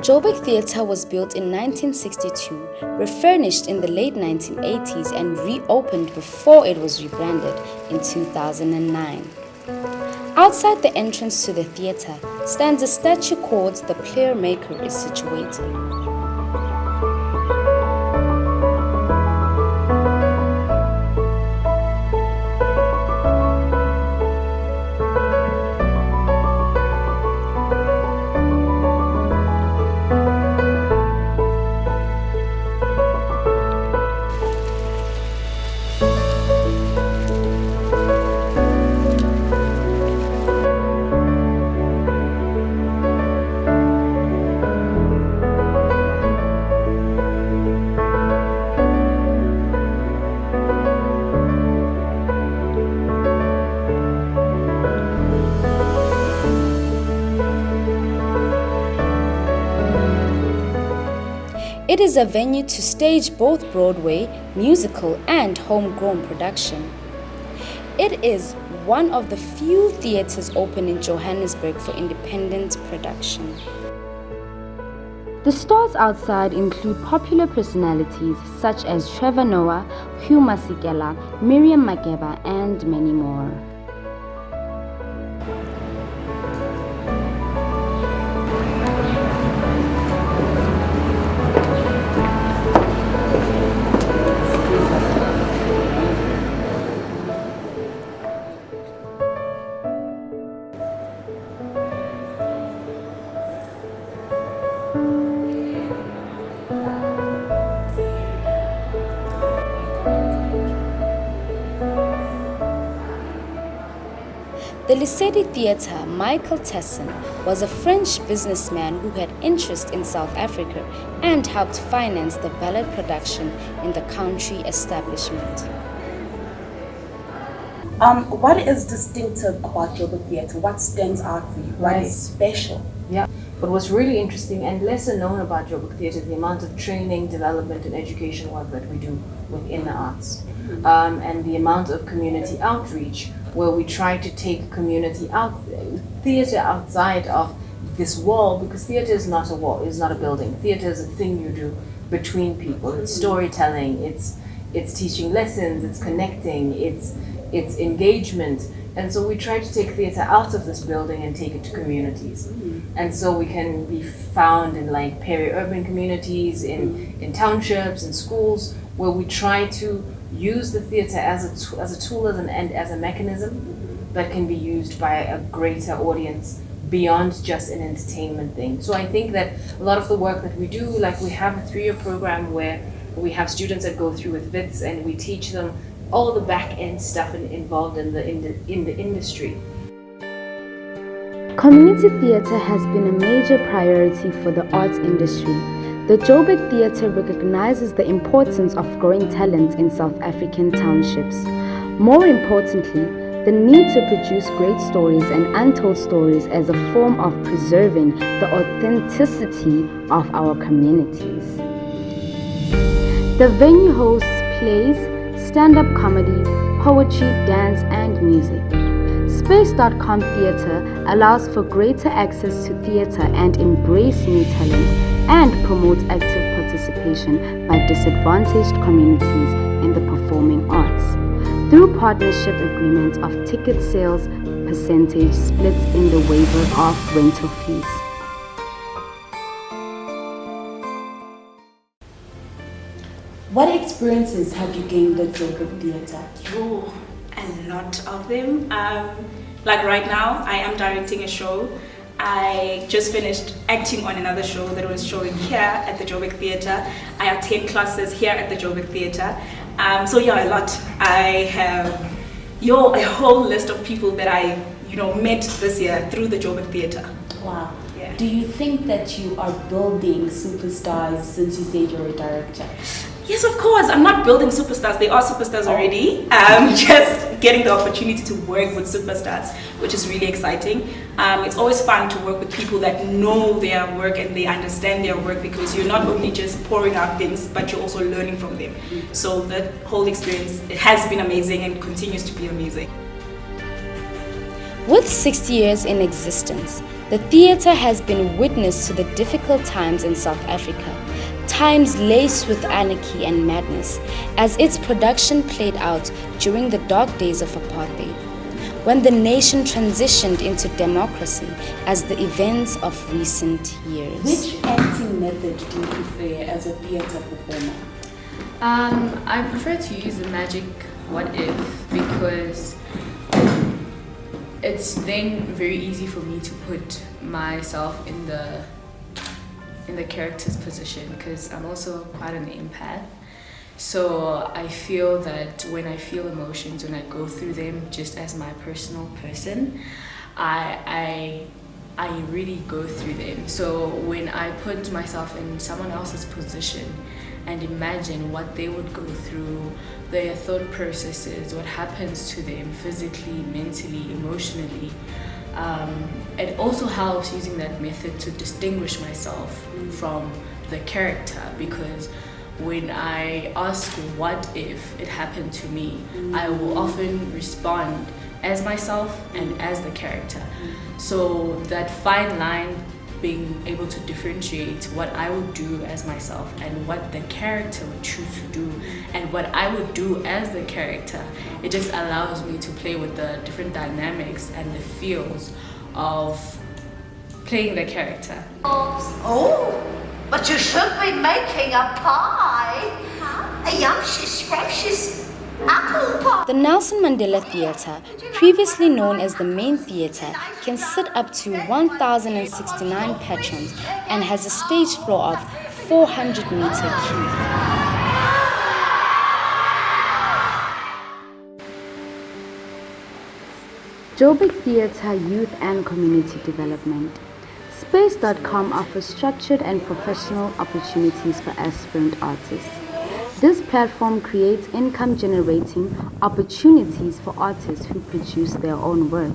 Joburg Theatre was built in 1962, refurnished in the late 1980s and reopened before it was rebranded in 2009. Outside the entrance to the theatre stands a statue called The Player Maker is situated. It is a venue to stage both Broadway, musical, and homegrown production. It is one of the few theatres open in Johannesburg for independent production. The stars outside include popular personalities such as Trevor Noah, Hugh Masekela, Miriam Makeba, and many more. The Lesedi Theatre, Michael Tesson, was a French businessman who had interest in South Africa and helped finance the ballet production in the country establishment. What is distinctive about Joburg Theatre? What stands out for you? What is special? Yeah, but what's really interesting and lesser known about Joburg Theatre is the amount of training, development, and education work that we do within the arts, and the amount of community outreach where we try to take theatre outside of this wall, because theatre is not a wall, it's not a building. Theatre is a thing you do between people. It's storytelling, it's teaching lessons, it's connecting, it's engagement. And so we try to take theatre out of this building and take it to communities. And so we can be found in like peri-urban communities, in townships, in schools, where we try to use the theatre as a tool and as a mechanism that can be used by a greater audience beyond just an entertainment thing. So I think that a lot of the work that we do, like we have a 3-year program where we have students that go through with VITs and we teach them all the back end stuff involved in the industry. Community theatre has been a major priority for the arts industry. The Joburg Theatre recognizes the importance of growing talent in South African townships. More importantly, the need to produce great stories and untold stories as a form of preserving the authenticity of our communities. The venue hosts plays, stand-up comedy, poetry, dance, and music. Space.com Theatre allows for greater access to theatre and embrace new talent and promotes active participation by disadvantaged communities in the performing arts through partnership agreement of ticket sales percentage splits in the waiver of rental fees. What experiences have you gained at Joburg Theatre? Oh, a lot of them. Like right now, I am directing a show. I just finished acting on another show that was showing here at the Joburg Theatre. I attend classes here at the Joburg Theatre. So yeah, a lot. I have a whole list of people that I met this year through the Joburg Theatre. Wow. Yeah. Do you think that you are building superstars since you said you're a director? Yes, of course. I'm not building superstars. They are superstars already. Just getting the opportunity to work with superstars, which is really exciting. It's always fun to work with people that know their work and they understand their work, because you're not only just pouring out things, but you're also learning from them. So the whole experience, it has been amazing and continues to be amazing. With 60 years in existence, The theatre has been witness to the difficult times in South Africa, times laced with anarchy and madness, as its production played out during the dark days of apartheid, when the nation transitioned into democracy as the events of recent years. Which acting method do you prefer as a theatre performer? I prefer to use the magic what if because it's then very easy for me to put myself in the character's position because I'm also quite an empath. So I feel that when I feel emotions, when I go through them just as my personal person, I really go through them. So when I put myself in someone else's position and imagine what they would go through, their thought processes, what happens to them physically, mentally, emotionally, it also helps using that method to distinguish myself from the character, because when I ask what if it happened to me, I will often respond as myself and as the character. So that fine line, being able to differentiate what I would do as myself and what the character would choose to do and what I would do as the character, it just allows me to play with the different dynamics and the feels of playing the character. Oh, but you should be making a pie. A yumptious, scrumptious apple pie. The Nelson Mandela Theatre, previously known as the Main Theatre, can sit up to 1,069 patrons and has a stage floor of 400 meter cubed. Joburg Theatre Youth and Community Development. Space.com offers structured and professional opportunities for aspirant artists. This platform creates income-generating opportunities for artists who produce their own work.